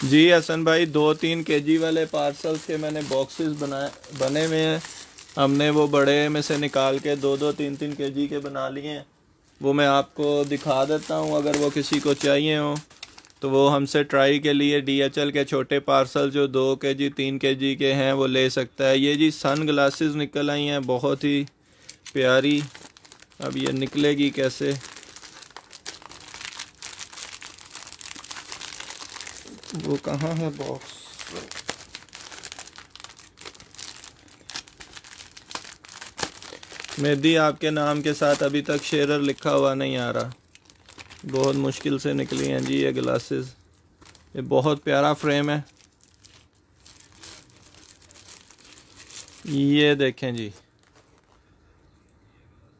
जी हसन भाई, 2-3 केजी वाले पार्सल्स के मैंने बॉक्सेस बने हुए हैं। हमने वो बड़े में से निकाल के 2-2 3-3 केजी के बना लिए हैं। वो मैं आपको दिखा देता हूँ, अगर वो किसी को चाहिए हो तो वो हमसे ट्राई के लिए DHL के छोटे पार्सल जो 2 केजी 3 केजी के हैं वो ले सकता है। ये जी सन ग्लासेस निकल आई हैं, बहुत ही प्यारी। अब ये निकलेगी कैसे? वो कहाँ है बॉक्स? मेहदी आपके नाम के साथ अभी तक शेरर लिखा हुआ नहीं आ रहा। बहुत मुश्किल से निकली हैं जी ये ग्लासेस। ये बहुत प्यारा फ्रेम है, ये देखें जी।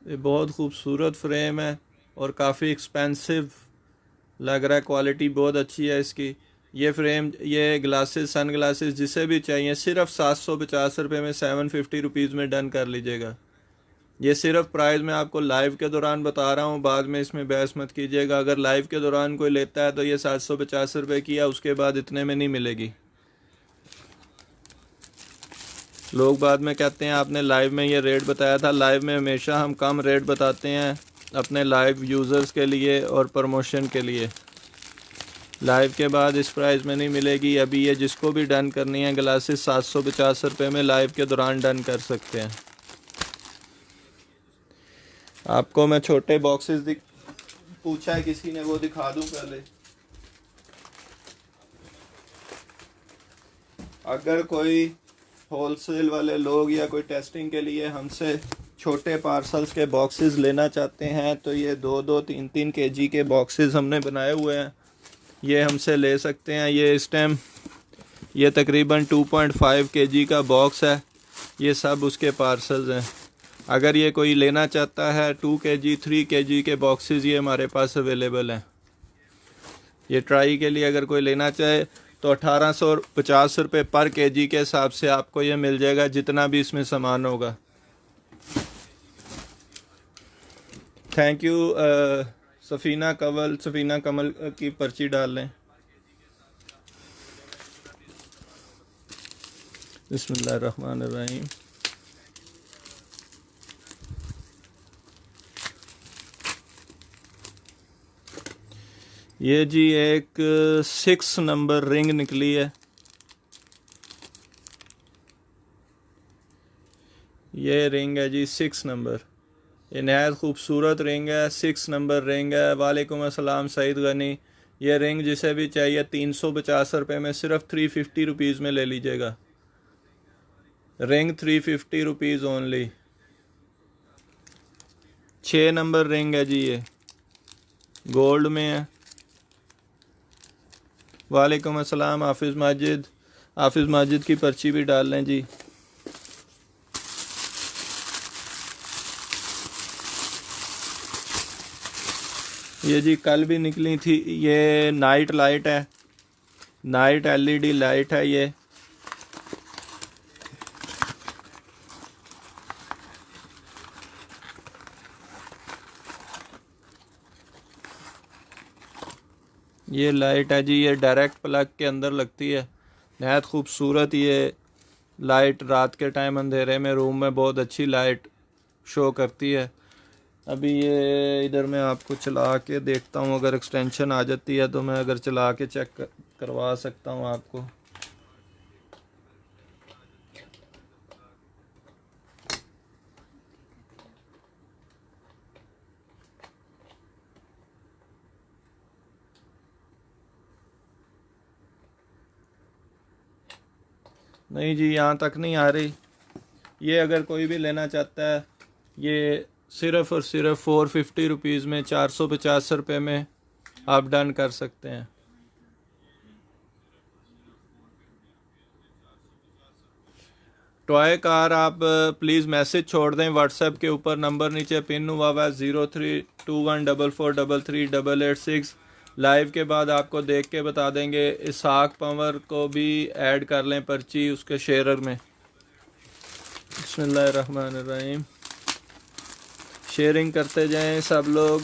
ये बहुत खूबसूरत फ्रेम है और काफ़ी एक्सपेंसिव लग रहा है। क्वालिटी बहुत अच्छी है इसकी। ये फ्रेम, ये ग्लासेस, सन ग्लासेस जिसे भी चाहिए सिर्फ 750 रुपये में, 750 रुपीज़ में डन कर लीजिएगा। ये सिर्फ प्राइस मैं आपको लाइव के दौरान बता रहा हूँ, बाद में इसमें बहस मत कीजिएगा। अगर लाइव के दौरान कोई लेता है तो ये 750 रुपये की है, उसके बाद इतने में नहीं मिलेगी। लोग बाद में कहते हैं आपने लाइव में ये रेट बताया था। लाइव में हमेशा हम कम रेट बताते हैं अपने लाइव यूज़र्स के लिए और प्रमोशन के लिए। लाइव के बाद इस प्राइस में नहीं मिलेगी। अभी ये जिसको भी डन करनी है ग्लासेस 750 रुपये में लाइव के दौरान डन कर सकते हैं। आपको मैं छोटे बॉक्सेस पूछा है किसी ने, वो दिखा दूं पहले। अगर कोई होलसेल वाले लोग या कोई टेस्टिंग के लिए हमसे छोटे पार्सल्स के बॉक्सेस लेना चाहते हैं तो ये 2-2 3-3 केजी के बॉक्सेस हमने बनाए हुए हैं, ये हमसे ले सकते हैं। ये इस टाइम ये तकरीबन 2.5 केजी का बॉक्स है। ये सब उसके पार्सल्स हैं। अगर ये कोई लेना चाहता है 2 केजी 3 केजी के बॉक्सेस, ये हमारे पास अवेलेबल हैं। ये ट्राई के लिए अगर कोई लेना चाहे तो 1850 रुपये पर केजी के हिसाब से आपको ये मिल जाएगा, जितना भी इसमें सामान होगा। Thank you. सफ़ीना कमल की पर्ची डाल लें। बिस्मिल्लाहिर्रहमानिर्रहीम। ये जी एक 6 नंबर रिंग निकली है। ये रिंग है जी 6 नंबर। ये नहायत खूबसूरत रिंग है, 6 नंबर रिंग है। वालेकुम अस्सलाम सईद गनी। ये रिंग जिसे भी चाहिए 350 रुपये में, सिर्फ 350 रुपीज़ में ले लीजिएगा। Ring 350 rupees only. 6 number ring है जी, ये गोल्ड में है। वालेकुम अस्सलाम हाफिज़ माजिद की पर्ची भी डाल लें जी। ये जी कल भी निकली थी। ये नाइट लाइट है, नाइट LED लाइट है ये। ये लाइट है जी, ये डायरेक्ट प्लग के अंदर लगती है। नहायत खूबसूरत ये लाइट रात के टाइम अंधेरे में रूम में बहुत अच्छी लाइट शो करती है। अभी ये इधर मैं आपको चला के देखता हूँ, अगर एक्सटेंशन आ जाती है तो मैं अगर चला के चेक करवा सकता हूँ आपको। नहीं जी, यहाँ तक नहीं आ रही। ये अगर कोई भी लेना चाहता है, ये सिर्फ़ और सिर्फ 450 रुपीज़ में, 450 रुपये में आप डन कर सकते हैं। टॉय कार आप प्लीज़ मैसेज छोड़ दें व्हाट्सएप के ऊपर। नंबर नीचे पिन हुआ हुआ है 0321443886। लाइव के बाद आपको देख के बता देंगे। इसहाक पंवर को भी ऐड कर लें पर्ची उसके शेयर में। बिस्मिल्लाहिर्रहमानिर्रहीम। शेयरिंग करते जाएं सब लोग।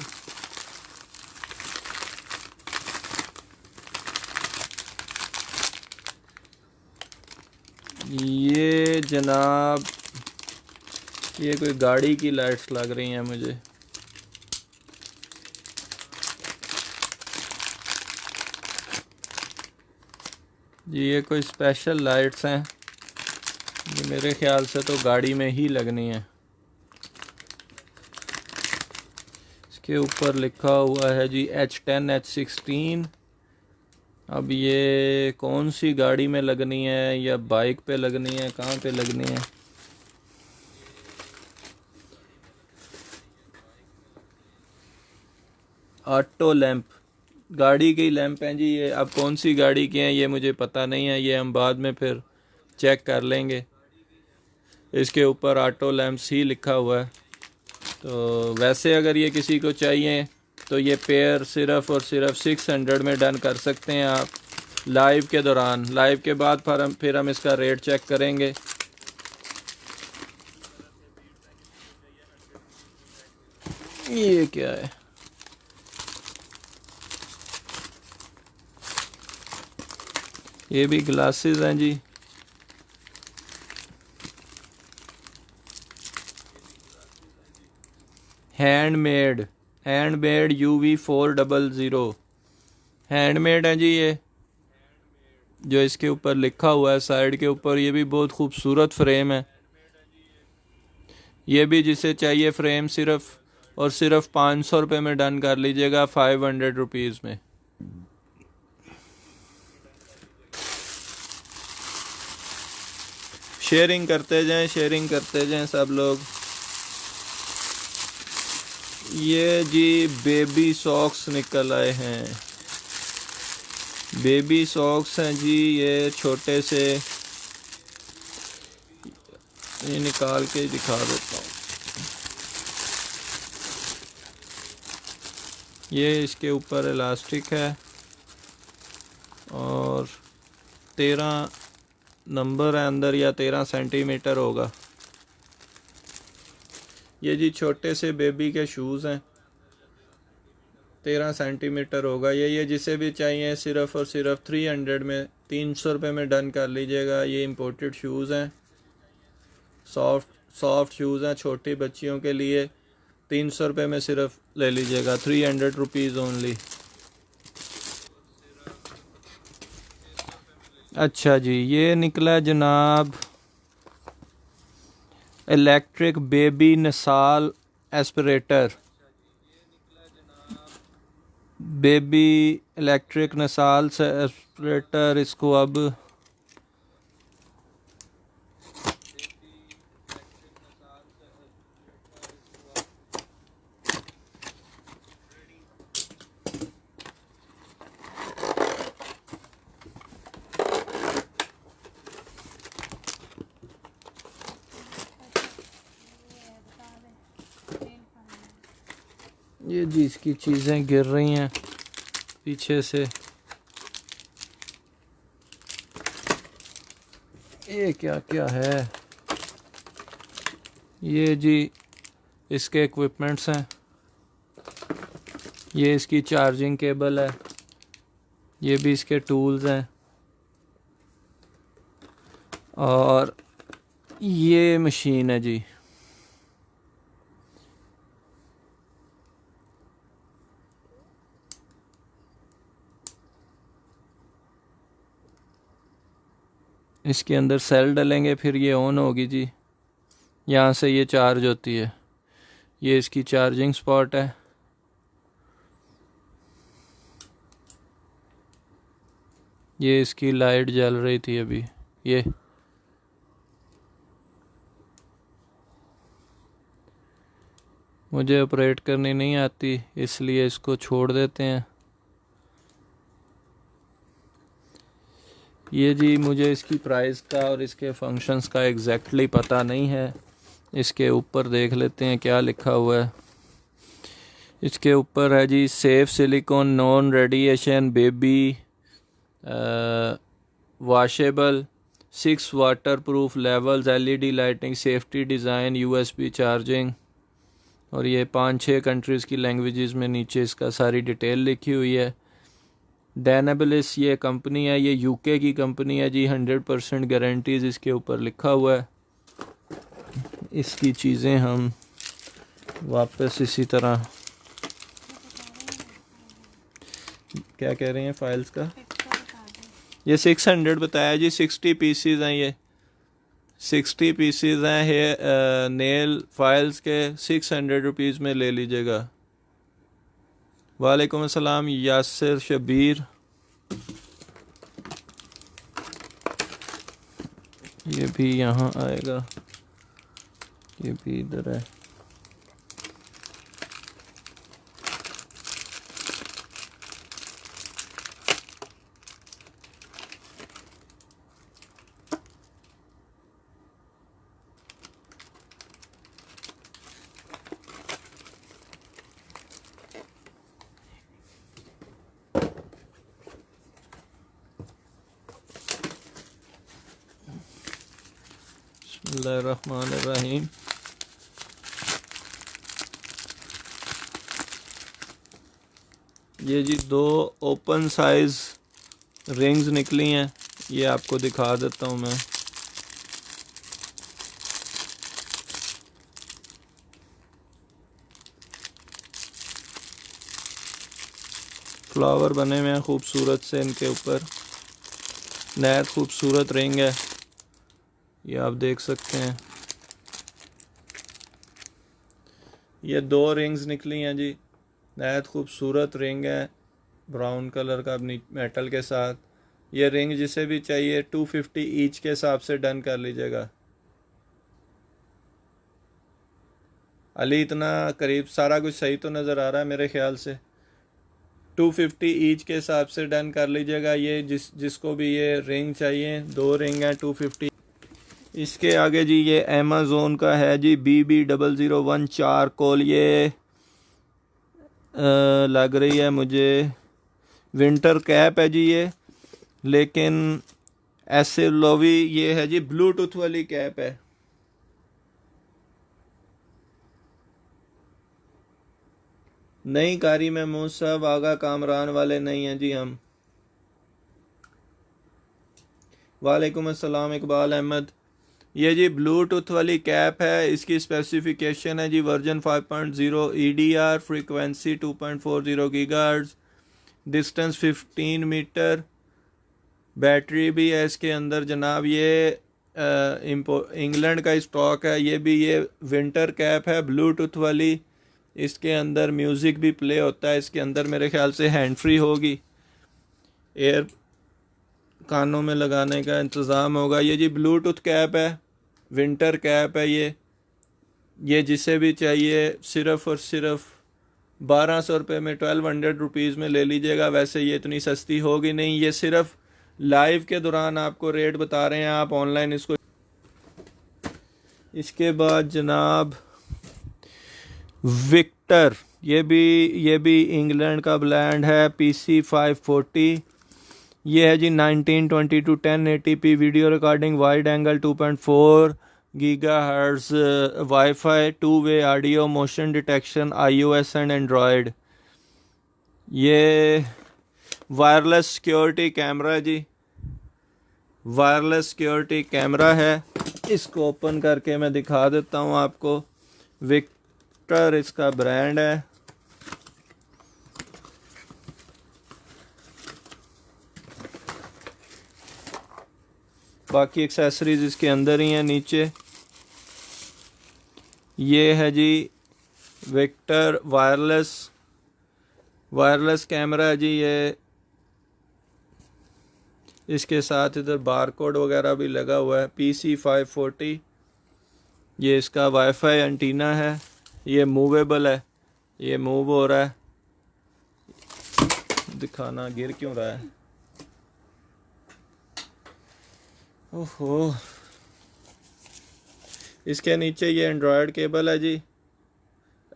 ये जनाब ये कोई गाड़ी की लाइट्स लग रही हैं मुझे। ये कोई स्पेशल लाइट्स हैं, ये मेरे ख्याल से तो गाड़ी में ही लगनी है। इसके ऊपर लिखा हुआ है जी H10 H16। अब ये कौन सी गाड़ी में लगनी है या बाइक पे लगनी है, कहाँ पे लगनी है? ऑटो लैंप, गाड़ी की लैंप हैं जी ये। अब कौन सी गाड़ी की हैं ये मुझे पता नहीं है, ये हम बाद में फिर चेक कर लेंगे। इसके ऊपर ऑटो लैंप्स ही लिखा हुआ है। तो वैसे अगर ये किसी को चाहिए तो ये पेयर सिर्फ़ और सिर्फ 600 में डन कर सकते हैं आप लाइव के दौरान। लाइव के बाद फिर हम इसका रेट चेक करेंगे। ये क्या है? ये भी ग्लासेस हैं जी। हैंडमेड UV400 हैंडमेड है जी ये, जो इसके ऊपर लिखा हुआ है साइड के ऊपर। ये भी बहुत खूबसूरत फ्रेम है। ये भी जिसे चाहिए फ्रेम सिर्फ और सिर्फ 500 रुपये में डन कर लीजिएगा, 500 रुपीज़ में। शेयरिंग करते जाएं सब लोग। ये जी बेबी सॉक्स निकल आए हैं, बेबी सॉक्स हैं जी। ये छोटे से, ये निकाल के दिखा देता हूँ। ये इसके ऊपर इलास्टिक है और 13 नंबर है अंदर, या 13 सेंटीमीटर होगा। ये जी छोटे से बेबी के शूज़ हैं, 13 सेंटीमीटर होगा ये जिसे भी चाहिए सिर्फ़ और सिर्फ 300 में, 300 रुपये में डन कर लीजिएगा। ये इंपोर्टेड शूज़ हैं, सॉफ्ट शूज़ हैं छोटी बच्चियों के लिए। 300 रुपये में सिर्फ ले लीजिएगा, 300 रुपीज़ ओनली। अच्छा जी, ये निकला जनाब इलेक्ट्रिक बेबी नसाल एस्पिरेटर। बेबी इलेक्ट्रिक नसाल से एस्पिरेटर। इसको अब ये जी इसकी चीज़ें गिर रही हैं पीछे से। ये क्या क्या है? ये जी इसके इक्विपमेंट्स हैं। ये इसकी चार्जिंग केबल है, ये भी इसके टूल्स हैं, और ये मशीन है जी। इसके अंदर सेल डलेंगे, फिर ये ऑन होगी जी। यहाँ से ये चार्ज होती है। ये इसकी चार्जिंग स्पॉट है। ये इसकी लाइट जल रही थी अभी। ये मुझे ऑपरेट करनी नहीं आती, इसलिए इसको छोड़ देते हैं। ये जी मुझे इसकी प्राइस का और इसके फंक्शंस का एग्जैक्टली पता नहीं है। इसके ऊपर देख लेते हैं क्या लिखा हुआ है। इसके ऊपर है जी safe silicone non radiation baby washable 6 water proof levels LED lighting safety design USB charging. और ये 5-6 कंट्रीज़ की लैंग्वेजेस में नीचे इसका सारी डिटेल लिखी हुई है। डैनेबलिस ये कंपनी है, ये यूके की कंपनी है जी। 100% गारंटीज इसके ऊपर लिखा हुआ है। इसकी चीज़ें हम वापस इसी तरह, क्या कह रहे हैं फाइल्स का, ये 600 बताया जी। 60 पीसीज हैं, ये 60 पीसीज हैं ये नेल फाइल्स के। 600 रुपीज़ में ले लीजिएगा। वालेकुम अस्सलाम यासिर शबीर। ये भी यहाँ आएगा, ये भी इधर है। बिस्मिल्लाहिर्रहमानिर्रहीम। ये जी 2 ओपन साइज रिंग्स निकली हैं, ये आपको दिखा देता हूँ मैं। फ्लावर बने हुए हैं खूबसूरत से इनके ऊपर। नहायत खूबसूरत रिंग है, ये आप देख सकते हैं। ये 2 रिंग्स निकली हैं जी। नहायत खूबसूरत रिंग है, ब्राउन कलर का मेटल के साथ। ये रिंग जिसे भी चाहिए 250 ईच के हिसाब से डन कर लीजिएगा। अली इतना करीब सारा कुछ सही तो नज़र आ रहा है मेरे ख्याल से। 250 ईच के हिसाब से डन कर लीजिएगा। ये जिसको भी ये रिंग चाहिए, 2 रिंग हैं 250। इसके आगे जी ये अमेज़ोन का है जी BB0014 चारकोल। ये लग रही है मुझे विंटर कैप है जी ये, लेकिन ऐसे लोवी ये है जी ब्लूटूथ वाली कैप है। नहीं कारी महमूद साहब, आगा कामरान वाले नहीं हैं जी हम। वालेकुम अस्सलाम इकबाल अहमद। ये जी ब्लूटूथ वाली कैप है। इसकी स्पेसिफिकेशन है जी version 5.0 EDR, frequency 2.40 gigahertz, distance 15 metre, battery भी है इसके अंदर जनाब। ये इंग्लैंड का स्टॉक है। ये भी ये विंटर कैप है ब्लूटूथ वाली। इसके अंदर म्यूज़िक भी प्ले होता है। इसके अंदर मेरे ख्याल से हैंड फ्री होगी, एयर कानों में लगाने का इंतज़ाम होगा। ये जी ब्लूटूथ कैप है, विंटर कैप है ये जिसे भी चाहिए सिर्फ़ और सिर्फ 1200 रुपये में, 1200 रुपीज़ में ले लीजिएगा। वैसे ये इतनी सस्ती होगी नहीं, ये सिर्फ लाइव के दौरान आपको रेट बता रहे हैं, आप ऑनलाइन इसको। इसके बाद जनाब विक्टर, ये भी इंग्लैंड का ब्रांड है। PC540 ये है जी 1920 x 1080p video recording, wide angle, 2.4 gigahertz wifi, two way audio, motion detection, iOS and Android. ये वायरलेस सिक्योरिटी कैमरा है जी, वायरलेस सिक्योरिटी कैमरा है। इसको ओपन करके मैं दिखा देता हूँ आपको। विक्टर इसका ब्रांड है। बाकी एक्सेसरीज इसके अंदर ही हैं नीचे। ये है जी विक्टर वायरलेस कैमरा है जी। ये इसके साथ इधर बारकोड वगैरह भी लगा हुआ है। PC540 ये इसका वाईफाई एंटीना है। ये मूवेबल है, ये मूव हो रहा है। दिखाना, गिर क्यों रहा है? ओहो। इसके नीचे ये एंड्रॉयड केबल है जी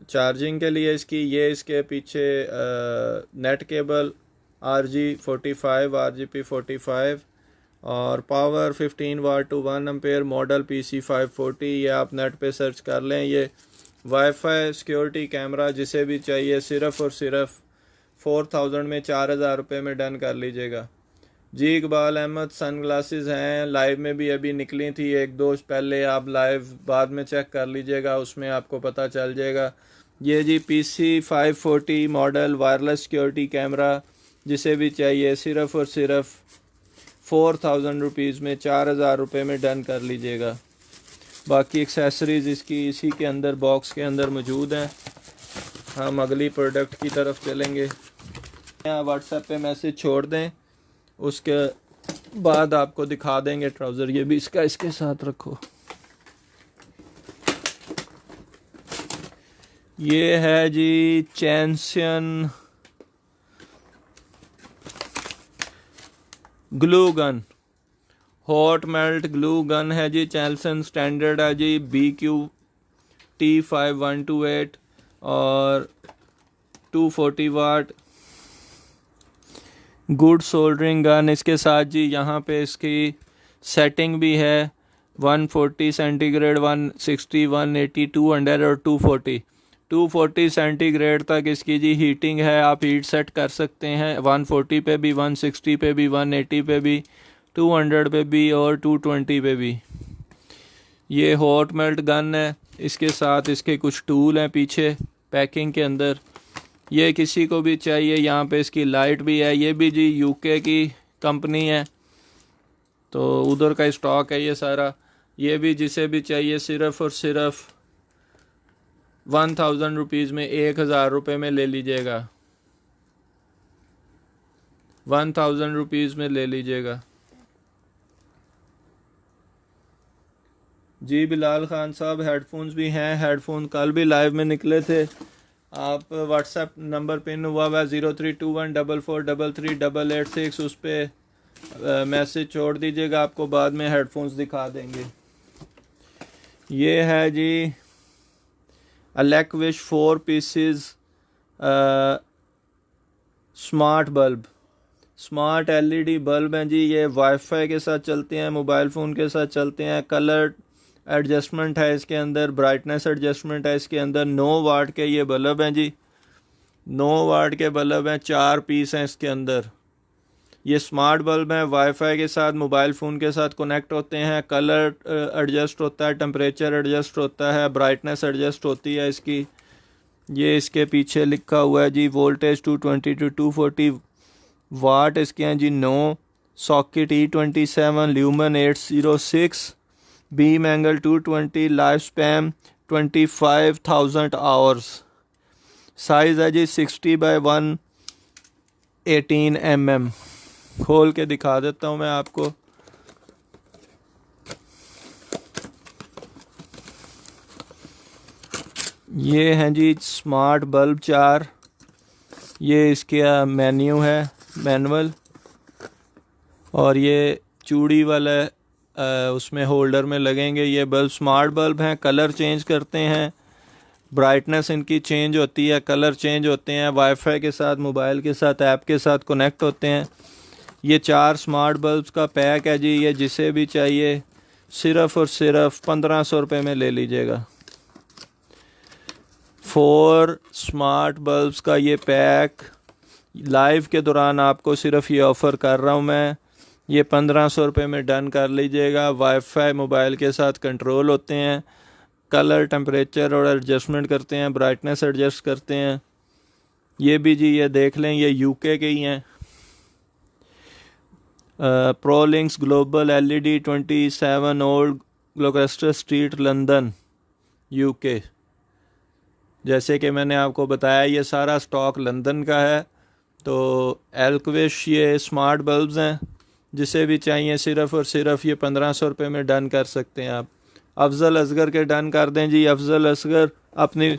चार्जिंग के लिए इसकी। ये इसके पीछे नेट केबल RG45 RGP45 और power 15 watt to 1 ampere. Model PC540। ये आप नेट पे सर्च कर लें। ये वाईफाई सिक्योरिटी कैमरा जिसे भी चाहिए सिर्फ़ और सिर्फ 4000 में 4000 रुपये में डन कर लीजिएगा। जी इकबाल अहमद सन ग्लासेस हैं, लाइव में भी अभी निकली थी एक दो पहले, आप लाइव बाद में चेक कर लीजिएगा, उसमें आपको पता चल जाएगा। ये जी PC540 model wireless security camera, जिसे भी चाहिए सिर्फ़ और सिर्फ 4000 रुपीज़ में 4000 रुपये में डन कर लीजिएगा। बाकी एक्सेसरीज़ इसकी इसी के अंदर बॉक्स के अंदर मौजूद हैं। हम अगली प्रोडक्ट की तरफ चलेंगे। व्हाट्सएप पे मैसेज छोड़ दें, उसके बाद आपको दिखा देंगे ट्राउज़र। ये भी इसका इसके साथ रखो। ये है जी चैंसियन glue gun, hot melt glue gun है जी, चैंसियन स्टैंडर्ड है जी, BQT5128 और 240 वाट गुड सोल्डरिंग गन। इसके साथ जी यहाँ पे इसकी सेटिंग भी है 140 सेंटीग्रेड, 160, 180, 200 और 240। 240 सेंटीग्रेड तक इसकी जी हीटिंग है, आप हीट सेट कर सकते हैं 140 पे भी, 160 पे भी, 180 पे भी, 200 पे भी और 220 पे भी। ये हॉट मेल्ट गन है। इसके साथ इसके कुछ टूल हैं पीछे पैकिंग के अंदर, ये किसी को भी चाहिए। यहाँ पे इसकी लाइट भी है। ये भी जी यूके की कंपनी है, तो उधर का स्टॉक है ये सारा। ये भी जिसे भी चाहिए सिर्फ़ और सिर्फ 1000 रुपीज़ में 1000 रुपये में ले लीजिएगा। 1000 रुपीज़ में ले लीजिएगा। जी बिलाल खान साहब हेडफोन्स भी हैं, हेडफोन कल भी लाइव में निकले थे। आप व्हाट्सएप नंबर पिन हुआ हुआ 032144338886, उस पर मैसेज छोड़ दीजिएगा, आपको बाद में हेडफोन्स दिखा देंगे। ये है जी अलेकविश 4 pieces smart bulb, smart LED bulb हैं जी। ये वाईफाई के साथ चलते हैं, मोबाइल फ़ोन के साथ चलते हैं। कलर एडजस्टमेंट है इसके अंदर, ब्राइटनेस एडजस्टमेंट है इसके अंदर। 9 वाट के ये बल्ब हैं जी, 9 वाट के बल्ब हैं, 4 पीस हैं इसके अंदर। ये स्मार्ट बल्ब हैं, वाईफाई के साथ मोबाइल फ़ोन के साथ कनेक्ट होते हैं। कलर एडजस्ट होता है, टेम्परेचर एडजस्ट होता है, ब्राइटनेस एडजस्ट होती है इसकी। ये इसके पीछे लिखा हुआ है जी वोल्टेज 220 to 240 वाट इसके हैं जी। 9 socket E27, lumen 806, beam angle 220, life span 25,000 hours. Size है जी 60 by 118 mm। खोल के दिखा देता हूँ मैं आपको। ये हैं जी स्मार्ट बल्ब 4। ये इसका मेन्यू है, मैनुअल, और ये चूड़ी वाला उसमें होल्डर में लगेंगे। ये बल्ब स्मार्ट बल्ब हैं, कलर चेंज करते हैं, ब्राइटनेस इनकी चेंज होती है, कलर चेंज होते हैं, वाईफाई के साथ, मोबाइल के साथ, ऐप के साथ कनेक्ट होते हैं। ये 4 स्मार्ट बल्ब्स का पैक है जी। ये जिसे भी चाहिए सिर्फ़ और सिर्फ 1500 रुपये में ले लीजिएगा। 4 स्मार्ट बल्ब्स का ये पैक लाइव के दौरान आपको सिर्फ ये ऑफ़र कर रहा हूँ मैं। ये 1500 रुपये में डन कर लीजिएगा। वाईफाई मोबाइल के साथ कंट्रोल होते हैं, कलर टेम्परेचर और एडजस्टमेंट करते हैं, ब्राइटनेस एडजस्ट करते हैं। ये भी जी ये देख लें, ये यूके के ही हैं। Prolinks global LED 27 old Gloucester street London UK. जैसे कि मैंने आपको बताया ये सारा स्टॉक लंदन का है। तो एल्कविश ये स्मार्ट बल्ब्स हैं, जिसे भी चाहिए सिर्फ़ और सिर्फ ये 1500 रुपये में डन कर सकते हैं आप। अफजल असगर के डन कर दें जी। अफजल असगर अपनी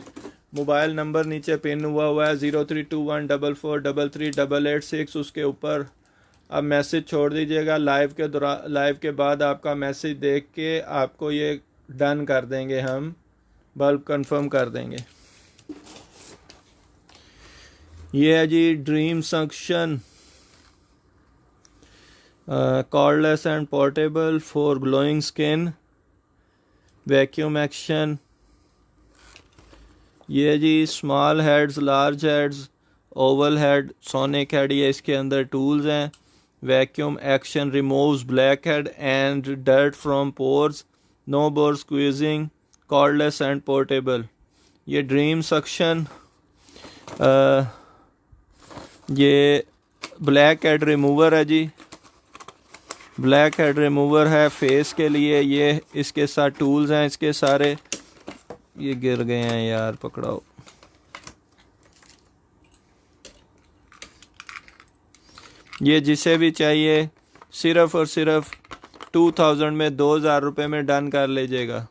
मोबाइल नंबर नीचे पिन हुआ है 032144338886, उसके ऊपर आप मैसेज छोड़ दीजिएगा। लाइव के बाद आपका मैसेज देख के आपको ये डन कर देंगे, हम बल्ब कंफर्म कर देंगे। ये है जी dream suction cordless and portable for glowing skin, vacuum action. ये जी small heads, large heads oval head, sonic head, ये इसके अंदर टूल्स हैं। Vacuum action removes black head and dirt from pores, no bore squeezing, cordless and portable. ये dream suction, ये black head remover है जी, ब्लैक हेड रिमूवर है face के लिए। ये इसके साथ टूल्स हैं इसके सारे। ये गिर गए हैं यार, पकड़ाओ। ये जिसे भी चाहिए सिर्फ और सिर्फ 2000 में, 2000 रुपये में डन कर लीजिएगा।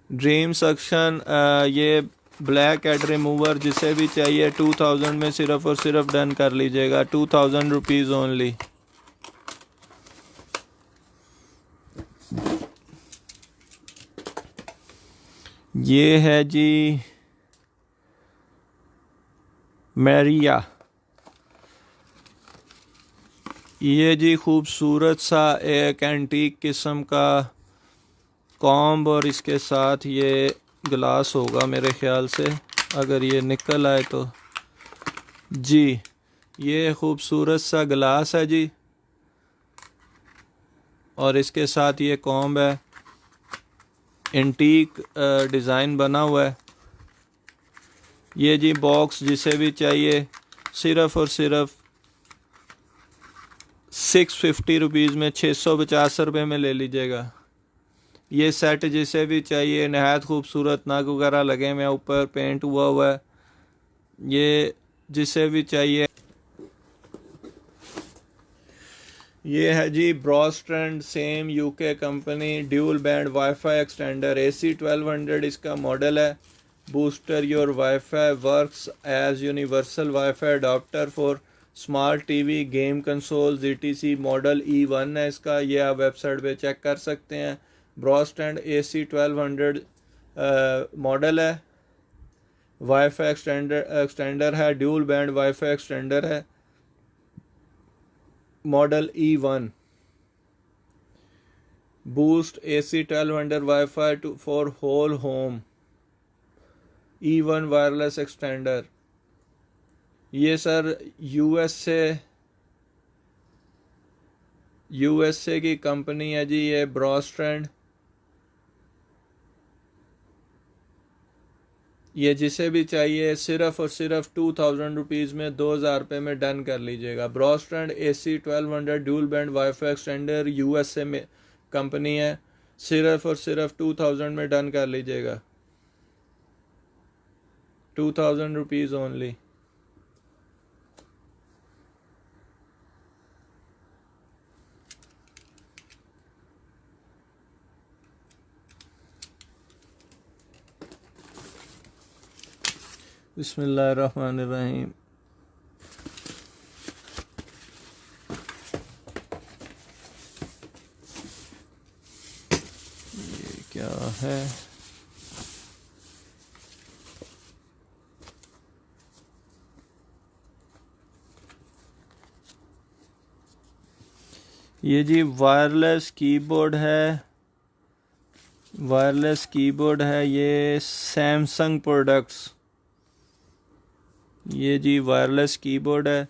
ड्रीम सक्शन, ये ब्लैक हेड रिमूवर जिसे भी चाहिए 2000 में सिर्फ और सिर्फ डन कर लीजिएगा। 2000 रुपीज़ ओनली। ये है जी मैरिया। ये जी खूबसूरत सा एक एंटीक किस्म का कॉम्ब, और इसके साथ ये गिलास होगा मेरे ख्याल से, अगर ये निकल आए तो। जी ये खूबसूरत सा गिलास है जी, और इसके साथ ये कॉम्ब है। एंटीक डिज़ाइन बना हुआ है। ये जी बॉक्स जिसे भी चाहिए सिर्फ और सिर्फ 650 रुपीज़ में, 650 रुपये में ले लीजिएगा। ये सेट जिसे भी चाहिए, नहायत खूबसूरत नग वगैरह लगे हुए, ऊपर पेंट हुआ हुआ है। ये जिसे भी चाहिए। ये है जी Broadstand, same UK company, dual band WiFi extender, AC 1200 इसका मॉडल है। Booster your WiFi works as universal WiFi adapter for smart TV, game consoles ETC। Model E1 है इसका। ये आप वेबसाइट पे चेक कर सकते हैं। ब्रॉडस्टैंड AC 1200 मॉडल है। वाईफाई एक्सटेंडर है, ड्यूल बैंड वाईफाई एक्सटेंडर है। Model E1। Boost AC 1200 WiFi for whole home, E1 wireless extender. ये सर यूएसए की कंपनी है जी, ये ब्रॉडस्टैंड। ये जिसे भी चाहिए सिर्फ और सिर्फ 2000 रुपीज़ में, 2000 रुपये में डन कर लीजिएगा। ब्रॉडस्टैंड AC 1200 dual band WiFi extender, USA में कंपनी है। सिर्फ और सिर्फ 2000 में डन कर लीजिएगा। 2000 रुपीज़ ओनली। बिस्मिल्लाहिर्रहमानिर्रहीम। ये क्या है? ये जी वायरलेस कीबोर्ड है, वायरलेस कीबोर्ड है। ये सैमसंग प्रोडक्ट्स। ये जी वायरलेस कीबोर्ड है,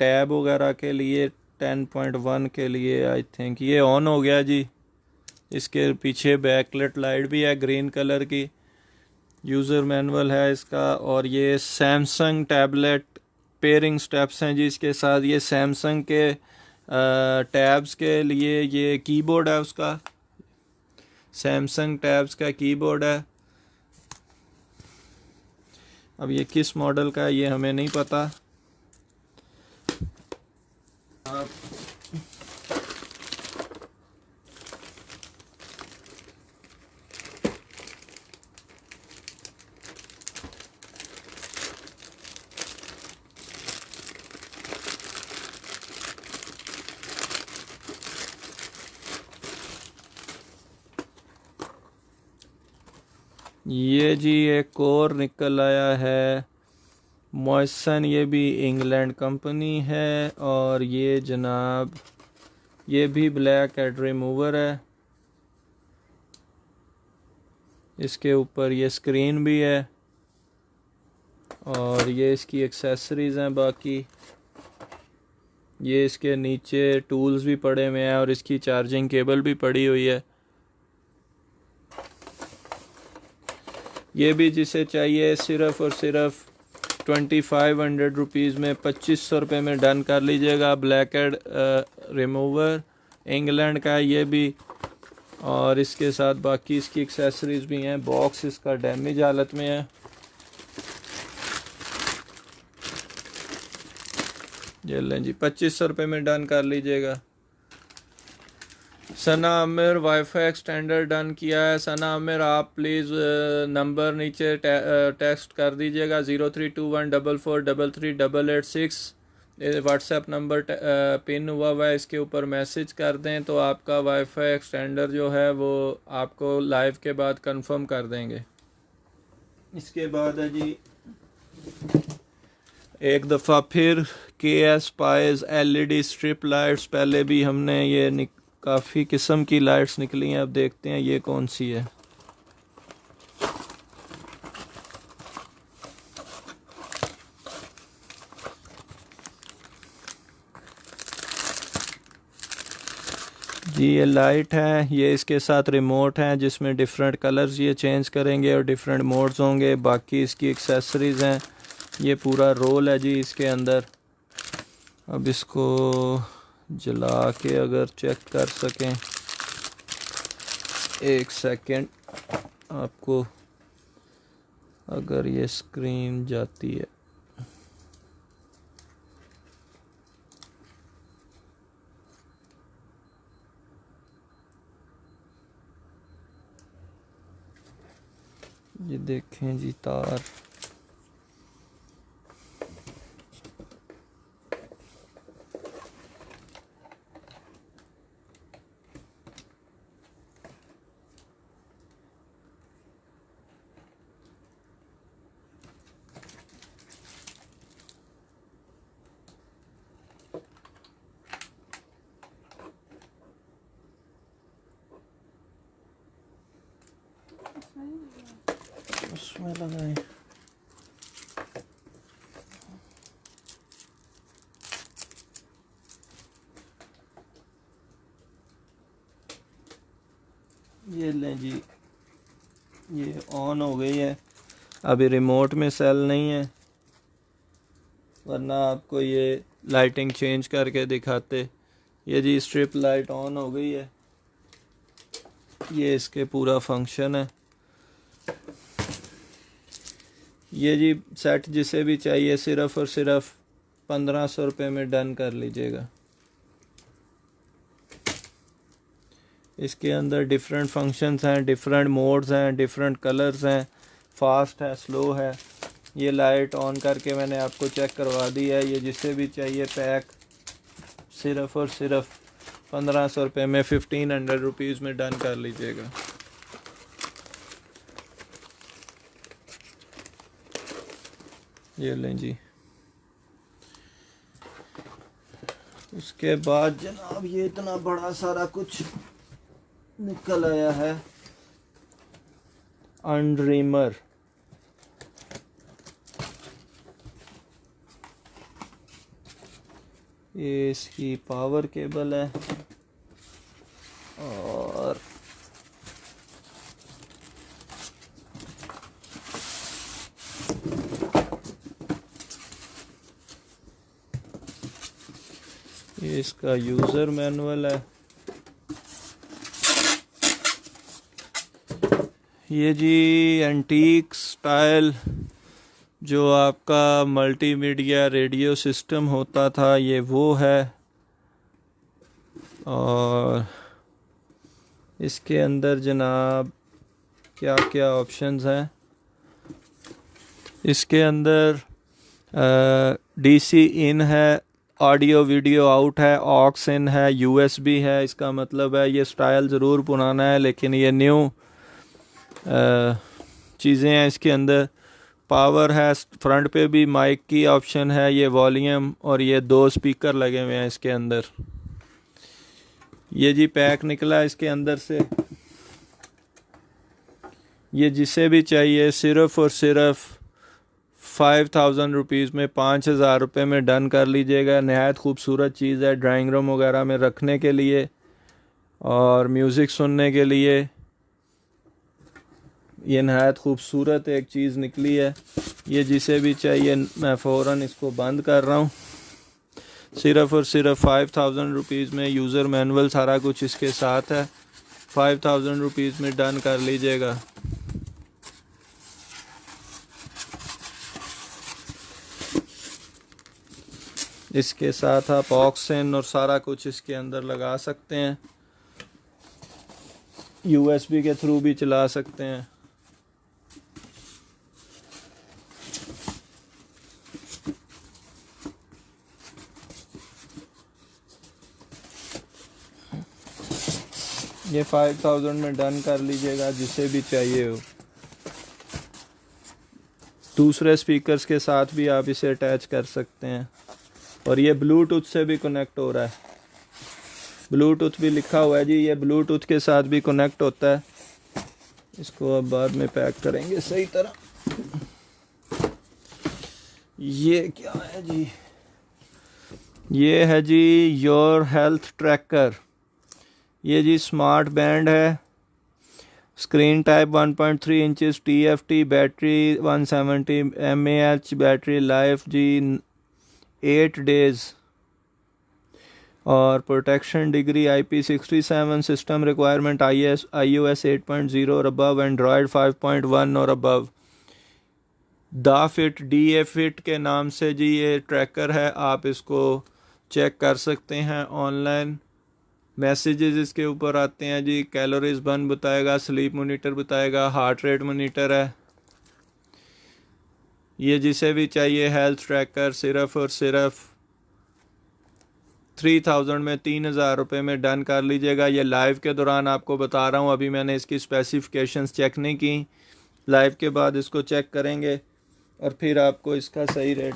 टैब वगैरह के लिए, 10.1 के लिए आई थिंक। ये ऑन हो गया जी। इसके पीछे बैकलाइट लाइट भी है ग्रीन कलर की। यूज़र मैनुअल है इसका। और ये सैमसंग टैबलेट पेयरिंग स्टेप्स हैं जी इसके साथ। ये सैमसंग के टैब्स के लिए ये कीबोर्ड है उसका। सैमसंग टैब्स का कीबोर्ड है। अब ये किस मॉडल का है ये हमें नहीं पता। ये जी एक और निकल आया है मॉइसन, ये भी इंग्लैंड कंपनी है। और ये जनाब ये भी ब्लैक हेड रिमूवर है। इसके ऊपर ये स्क्रीन भी है और ये इसकी एक्सेसरीज़ हैं। बाकी ये इसके नीचे टूल्स भी पड़े हुए हैं और इसकी चार्जिंग केबल भी पड़ी हुई है। ये भी जिसे चाहिए सिर्फ़ और सिर्फ 2500 रुपीज़ में 2500 रुपये में डन कर लीजिएगा। ब्लैक हेड रिमूवर इंग्लैंड का है ये भी, और इसके साथ बाकी इसकी एक्सेसरीज़ भी हैं। बॉक्स इसका डैमेज हालत में है। ये लें जी, 2500 रुपये में डन कर लीजिएगा। सना आमिर वाईफाई एक्सटेंडर डन किया है। सना आमिर आप प्लीज़ नंबर नीचे टेक्स्ट कर दीजिएगा 032144338886। व्हाट्सएप नंबर पिन हुआ है, इसके ऊपर मैसेज कर दें तो आपका वाईफाई एक्सटेंडर जो है वो आपको लाइव के बाद कंफर्म कर देंगे। इसके बाद है जी एक दफ़ा फिर KS pies LED strip lights. पहले भी हमने ये काफ़ी किस्म की लाइट्स निकली हैं, अब देखते हैं ये कौन सी है। जी ये लाइट है, ये इसके साथ रिमोट है जिसमें डिफरेंट कलर्स ये चेंज करेंगे और डिफरेंट मोड्स होंगे। बाकी इसकी एक्सेसरीज़ हैं। ये पूरा रोल है जी इसके अंदर। अब इसको जला के अगर चेक कर सकें, एक सेकेंड, आपको अगर ये स्क्रीन जाती है, ये देखें जी तार, उसमें लगाएं। ये लें जी, ये ऑन हो गई है। अभी रिमोट में सेल नहीं है, वरना आपको ये लाइटिंग चेंज करके दिखाते। ये जी स्ट्रिप लाइट ऑन हो गई है। ये इसके पूरा फंक्शन है। ये जी सेट जिसे भी चाहिए सिर्फ़ और सिर्फ 1500 रुपये में डन कर लीजिएगा। इसके अंदर डिफरेंट फंक्शंस हैं, डिफरेंट मोड्स हैं, डिफरेंट कलर्स हैं, फास्ट है, स्लो है। ये लाइट ऑन करके मैंने आपको चेक करवा दी है। ये जिसे भी चाहिए पैक सिर्फ़ और सिर्फ 1500 रुपये में 1500 रुपीज़ में डन कर लीजिएगा। ये लें जी। उसके बाद जनाब ये इतना बड़ा सारा कुछ निकल आया है, अनड्रीमर। ये इसकी पावर केबल है और ये इसका यूज़र मैनुअल है। ये जी एंटीक स्टाइल जो आपका मल्टीमीडिया रेडियो सिस्टम होता था, ये वो है। और इसके अंदर जनाब क्या क्या ऑप्शंस हैं। इसके अंदर DC इन है, ऑडियो वीडियो आउट है, ऑक्स इन है, USB है। इसका मतलब है ये स्टाइल ज़रूर पुराना है लेकिन ये न्यू चीज़ें हैं इसके अंदर। पावर है, फ्रंट पे भी माइक की ऑप्शन है, ये वॉल्यूम, और ये 2 स्पीकर लगे हुए हैं इसके अंदर। ये जी पैक निकला इसके अंदर से। ये जिसे भी चाहिए सिर्फ़ और सिर्फ 5000 रुपीज़ में, 5000 रुपये में डन कर लीजिएगा। नहायत खूबसूरत चीज़ है ड्राइंग रूम वगैरह में रखने के लिए और म्यूज़िक सुनने के लिए। ये नहायत खूबसूरत एक चीज़ निकली है। ये जिसे भी चाहिए, मैं फ़ौरन इसको बंद कर रहा हूँ। सिर्फ़ और सिर्फ 5000 रुपीज़ में यूज़र मैनुअल सारा कुछ इसके साथ है। 5000 रुपीज़ में डन कर लीजिएगा। इसके साथ आप ऑक्सीजन और सारा कुछ इसके अंदर लगा सकते हैं। USB के थ्रू भी चला सकते हैं। ये 5000 में डन कर लीजिएगा जिसे भी चाहिए हो। दूसरे स्पीकर्स के साथ भी आप इसे अटैच कर सकते हैं और ये ब्लूटूथ से भी कनेक्ट हो रहा है। ब्लूटूथ भी लिखा हुआ है जी, ये ब्लूटूथ के साथ भी कनेक्ट होता है। इसको अब बाद में पैक करेंगे सही तरह। ये क्या है जी? ये है जी योर हेल्थ ट्रैकर। ये जी स्मार्ट बैंड है। Screen type 1.3 inches, TFT battery, 170 mAh battery life जी 8 डेज और protection degree IP67, system requirement iOS 8.0 और अबव, एंड्रॉयड 5.1 और अबव। दा फिट DA फिट के नाम से जी ये ट्रैकर है। आप इसको चेक कर सकते हैं ऑनलाइन। मैसेजेस इसके ऊपर आते हैं जी। कैलोरीज बर्न बताएगा, स्लीप मॉनिटर बताएगा, हार्ट रेट मॉनिटर है। ये जिसे भी चाहिए हेल्थ ट्रैकर सिर्फ और सिर्फ 3000 में, 3000 रुपये में डन कर लीजिएगा। ये लाइव के दौरान आपको बता रहा हूँ, अभी मैंने इसकी स्पेसिफिकेशंस चेक नहीं की। लाइव के बाद इसको चेक करेंगे और फिर आपको इसका सही रेट